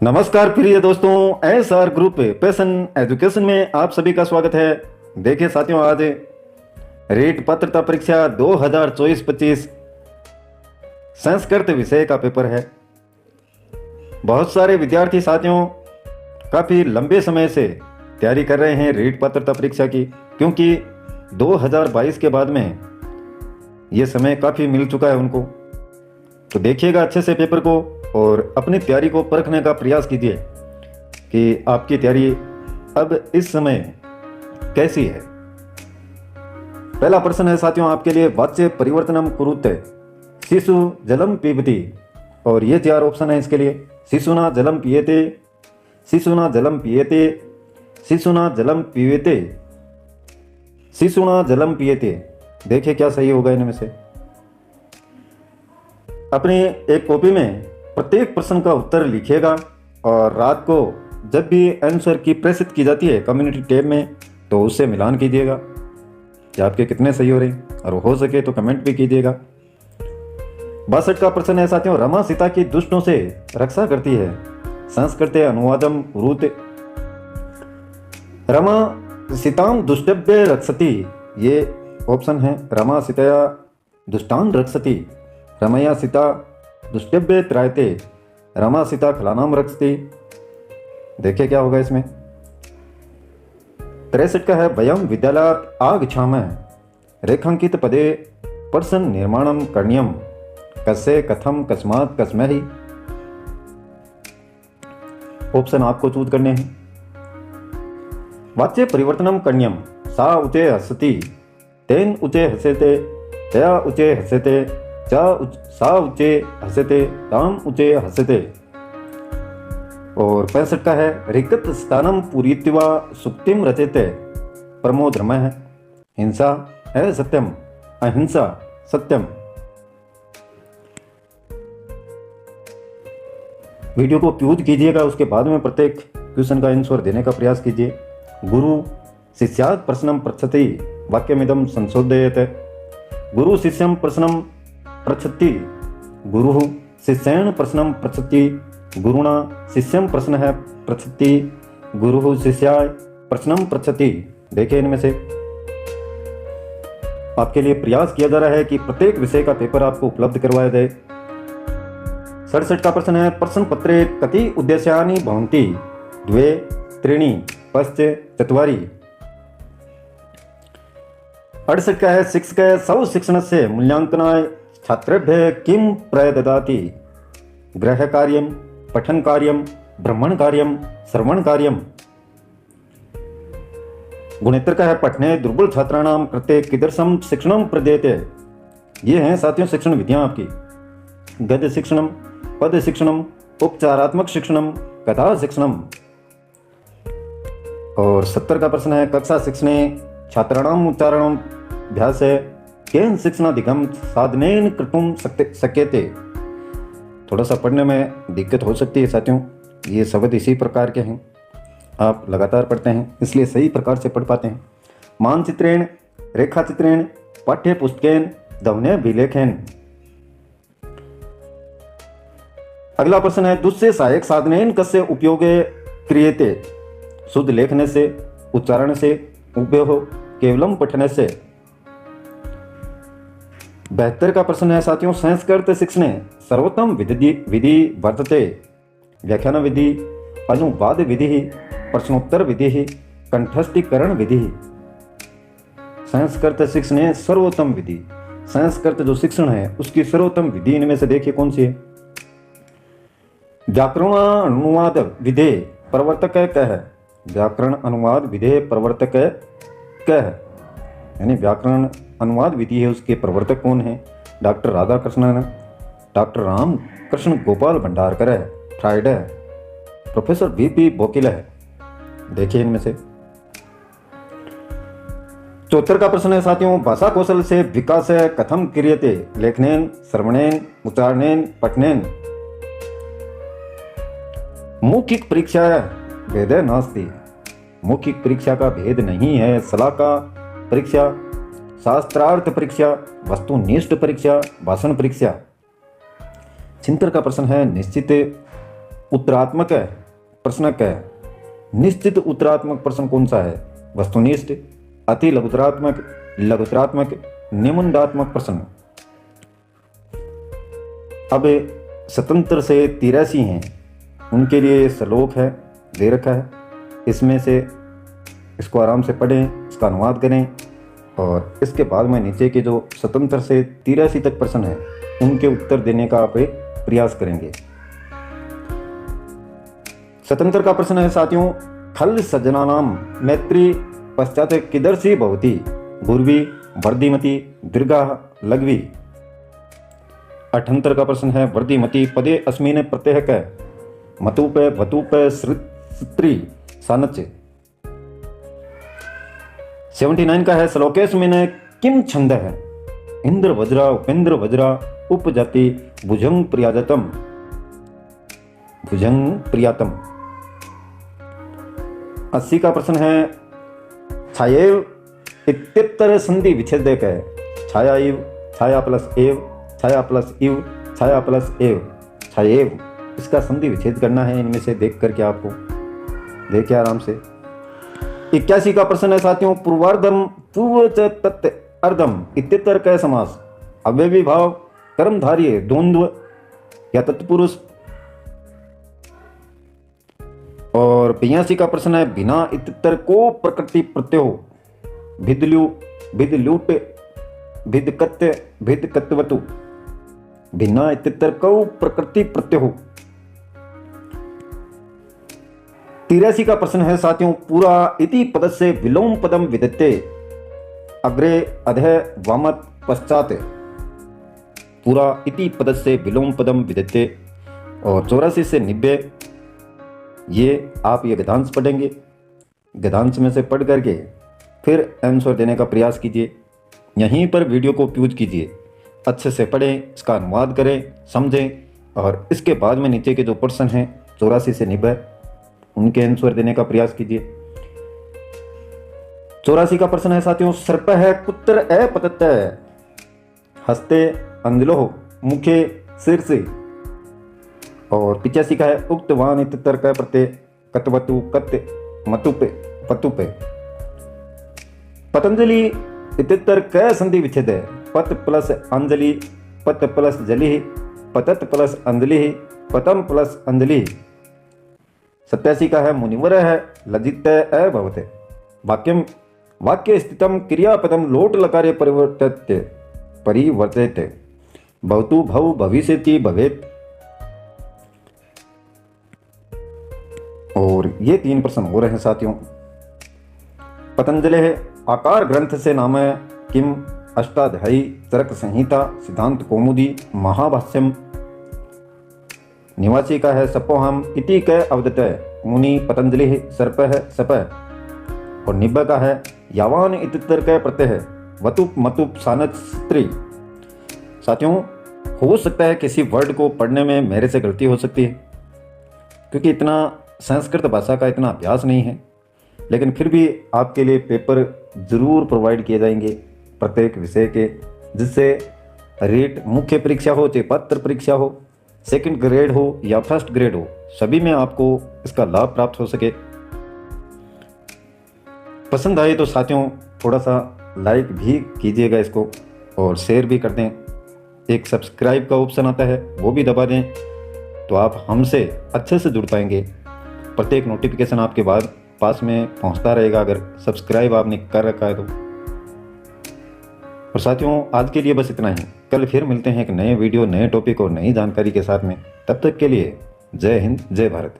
नमस्कार प्रिय दोस्तों, एसआर ग्रुप पैशन एजुकेशन में आप सभी का स्वागत है। देखिए साथियों, आज रीट पात्रता परीक्षा 2024-25 संस्कृत विषय का पेपर है। बहुत सारे विद्यार्थी साथियों काफ़ी लंबे समय से तैयारी कर रहे हैं रीट पात्रता परीक्षा की, क्योंकि 2022 के बाद में ये समय काफ़ी मिल चुका है उनको। तो देखिएगा अच्छे से पेपर को और अपनी तैयारी को परखने का प्रयास कीजिए कि आपकी तैयारी अब इस समय कैसी है। पहला प्रश्न है साथियों आपके लिए, वाच्य परिवर्तनम कुरुते शिशु जलम पीबती, और ये 4 ऑप्शन है इसके लिए। शिशुना जलम पियते, शिशुना जलम पियते, शिशुना जलम पीवेते, शिशुना जलम पियते। देखिए क्या सही होगा इनमें से। अपनी एक कॉपी में प्रत्येक प्रश्न का उत्तर लिखिएगा और रात को जब भी आंसर की प्रेषित की जाती है कम्युनिटी टैब में, तो उससे मिलान कीजिएगा कि आपके कितने सही हो रहे हैं, और हो सके तो कमेंट भी कीजिएगा। 62 का प्रश्न है साथियों, रमा सीता की दुष्टों से रक्षा करती है, संस्कृत अनुवादम कुरुते। रमा सीताम दुष्टभ्य रक्षति, ये ऑप्शन है। रमा सीतया दुष्टान रक्षति, रमया सीता दुष्टभ्य त्रायते, रमा सीता खलानाम रक्षति। देखिए क्या होगा इसमें। 63 का है, वयम विद्यालयात् आगच्छामः, रेखांकित पदे प्रश्न निर्माणम करणीयम, कस्य कथम कस्मात् कस्मैहि। ऑप्शन आपको चूज करने हैं। वाच्य परिवर्तनम करणीयम, सा उचे हसति, तेन उचे हसेते, तया उचे हसेते, सा उचे हसते, ताम उचे हसते। और 65 का है, रिक्त स्थानम पूरित्वा सुक्तिम रचेते, परमो धर्म है, हिंसा है सत्यम, अहिंसा सत्यम। वीडियो को प्यूज कीजिएगा, उसके बाद में प्रत्येक क्वेश्चन का आंसर देने का प्रयास कीजिए। गुरु शिष्यात् प्रश्नम पृच्छति, वाक्यमिदं संशोधयेत्। गुरु शिष्यं प्रश्नम पृच्छति, गुरु शिष्येण प्रश्नम पृच्छति, गुरुणा शिष्यं प्रश्न है पृच्छति, गुरु शिष्याय प्रश्नम पृच्छति। देखिए इनमें से आपके लिए प्रयास किया जा रहा है कि प्रत्येक विषय का पेपर आपको उपलब्ध करवाया जाए। 67 का प्रश्न है, प्रश्न पत्रे कति उद्देश्यानि भवन्ति, द्वे त्रीणि पश्च चत्वारि। 68 का है, शिक्षक सौ शिक्षणस्य मूल्यांकनाय छात्रेभ्यः किं प्रददाति, गृह कार्यम, पठन कार्यम, भ्रमण कार्यम, श्रवण कार्यम। 69 का है, पठने दुर्बल छात्राणां कृते कीदृशं शिक्षणं प्रदीयते। ये हैं साथियों शिक्षण विधियां आपकी। गद्य शिक्षणम, पद शिक्षणम, उपचारात्मक शिक्षणम, कथा शिक्षणम। और 70 का प्रश्न है, कक्षा शिक्षणे छात्राणां उच्चारणाभ्यास केन शिक्षणाधिकम साधनेन कर्तुं शक्यते। थोड़ा सा पढ़ने में दिक्कत हो सकती है साथियों, ये शब्द इसी प्रकार के हैं, आप लगातार पढ़ते हैं इसलिए सही प्रकार से पढ़ पाते हैं। मानचित्रेण, रेखाचित्रेण, पाठ्य पुस्तकेन, ध्वन्य विलेखेन। अगला प्रश्न है, दूसरे सहायक साधनेन कस्य उपयोगे क्रियते, शुद्ध लेखने से, उच्चारण से, उपयोग केवलम पठने से। 72 का प्रश्न है साथियों, संस्कृत शिक्षणे सर्वोत्तम विधि वर्तते, व्याख्यान विधि, अनुवाद विधि, प्रश्नोत्तर विधि, कंठस्थीकरण विधि। संस्कृत शिक्षणे सर्वोत्तम विधि, संस्कृत जो शिक्षण है उसकी सर्वोत्तम विधि इनमें से देखिए कौन सी है। व्याकरण अनुवाद विधेय प्रवर्तक कह है, व्याकरण अनुवाद विधेय प्रवर्तक कह है, यानी व्याकरण अनुवाद विधि है उसके प्रवर्तक कौन है। डॉक्टर राधाकृष्णन, डॉक्टर राम कृष्ण गोपाल भंडारकर है, फ्राइड है, प्रोफेसर वीपी बोकिल है। देखिए इनमें से। 74 का प्रश्न है साथियों, भाषा कौशल से विकास कथम क्रियते, लेखनेन, श्रवणेन, उच्चारणेन, पठनेन। मौखिक परीक्षा भेद नास्ति, मौखिक परीक्षा का भेद नहीं है। सलाका परीक्षा, शास्त्रार्थ परीक्षा, वस्तुनिष्ठ परीक्षा, भाषण परीक्षा। 76 का प्रश्न है, निश्चित उत्तरात्मक प्रश्नक है। निश्चित उत्तरात्मक प्रश्न कौन सा है? वस्तुनिष्ठ, अति लघुतरात्मक, लघुतरात्मक, निम्नदात्मक प्रश्न। अब स्वतंत्र से 83 हैं, उनके लिए श्लोक है दे रखा है। इसमें से इसको आराम से पढ़ें, इसका अनुवाद करें और इसके बाद में नीचे के जो स्वतंत्र से 83 तक प्रश्न है उनके उत्तर देने का आप प्रयास करेंगे। स्वतंत्र का प्रश्न है साथियों, खल सज्जनानाम मैत्री पश्चात किदर्शी भवति गुर्वी वर्धिमति दीर्घा लघ्वी। 78 का प्रश्न है, वर्धिमति पदे अस्मिन् प्रत्यय क मतुप भतुप स्त्री सानच। 79 का है, श्लोकेस्मिन् किम छंद है? इंद्र वज्रा उपेंद्र वज्रा उपजाति भुजंग प्रियाजतम भुजंग प्रियातम। 80 का प्रश्न है, छायैव इत्यत्र संधि विच्छेदक है। छाया इव, छाया प्लस एव, छाया प्लस इव, छाया प्लस एव, छायैव। इसका संधि विच्छेद करना है इनमें से देख करके आपको, देखिए आराम से। 81 का प्रश्न है साथियों, पूर्वार्धम पूर्व तत् अर्धम इत्यत्र क समास अव्ययी भाव कर्मधार्य द्वंद्व या तत्पुरुष। और 82 का प्रश्न है, बिना इत्यत्र को प्रकृति प्रत्यय हो भिदल्यु भिदल्यूट भिदकत्य भिदकत्वतु। बिना इत्यत्र को प्रकृति प्रत्यय हो। 83 का प्रश्न है साथियों, पूरा इति पद से विलोम पदम विदते अग्रे अधः वामत पश्चात। पूरा इति पद से विलोम पदम विदते। और 84 से 90 ये आप ये गद्यांश पढ़ेंगे, गद्यांश में से पढ़ करके फिर आंसर देने का प्रयास कीजिए। यहीं पर वीडियो को पॉज कीजिए, अच्छे से पढ़ें, इसका अनुवाद करें, समझें और इसके बाद में नीचे के जो प्रश्न हैं 84 से 90 उनके आंसर देने का प्रयास कीजिए। 84 का प्रश्न है साथियों, सर्प है कुत्र अपतत हस्ते अंजलो मुखे सिर से। और 85 का है, उक्तवान इतर का प्रत्यय कतवतु कत्य मतुपे पतुपे। पतंजलि इतर क संधि विच्छेद है। पत प्लस अंजलि, पत प्लस जलि, पतत प्लस अंजलि, पतम प्लस अंजलि। 87 का है, मुनिवर है लज्जित अभवते वाक्यम वाक्य स्थितम क्रियापदम लोट लकार्य परिवर्तित भवतु भव भविष्यति भवेत। और ये 3 प्रश्न हो रहे हैं साथियों। पतंजलि है, आकार ग्रंथ से नाम है किम अष्टाध्यायी चरक संहिता सिद्धांत कौमुदी महाभाष्यम। निवासी का है, सपोहम इति क अवदत मुनि पतंजलि सर्प है सप। और निब्बा का है, यावान इतर क प्रत्यय है वतुप मतुप सानच स्त्री। साथियों, हो सकता है किसी वर्ड को पढ़ने में मेरे से गलती हो सकती है, क्योंकि इतना संस्कृत भाषा का इतना अभ्यास नहीं है, लेकिन फिर भी आपके लिए पेपर ज़रूर प्रोवाइड किए जाएंगे प्रत्येक विषय के, जिससे रेट मुख्य परीक्षा हो चाहे पत्र परीक्षा हो, सेकंड ग्रेड हो या फर्स्ट ग्रेड हो, सभी में आपको इसका लाभ प्राप्त हो सके। पसंद आए तो साथियों थोड़ा सा लाइक भी कीजिएगा इसको और शेयर भी कर दें। एक सब्सक्राइब का ऑप्शन आता है वो भी दबा दें, तो आप हमसे अच्छे से जुड़ पाएंगे। प्रत्येक नोटिफिकेशन आपके बाद पास में पहुंचता रहेगा अगर सब्सक्राइब आपने कर रखा है तो। और साथियों, आज के लिए बस इतना ही। कल फिर मिलते हैं एक नए वीडियो, नए टॉपिक और नई जानकारी के साथ में। तब तक के लिए जय हिंद, जय भारत।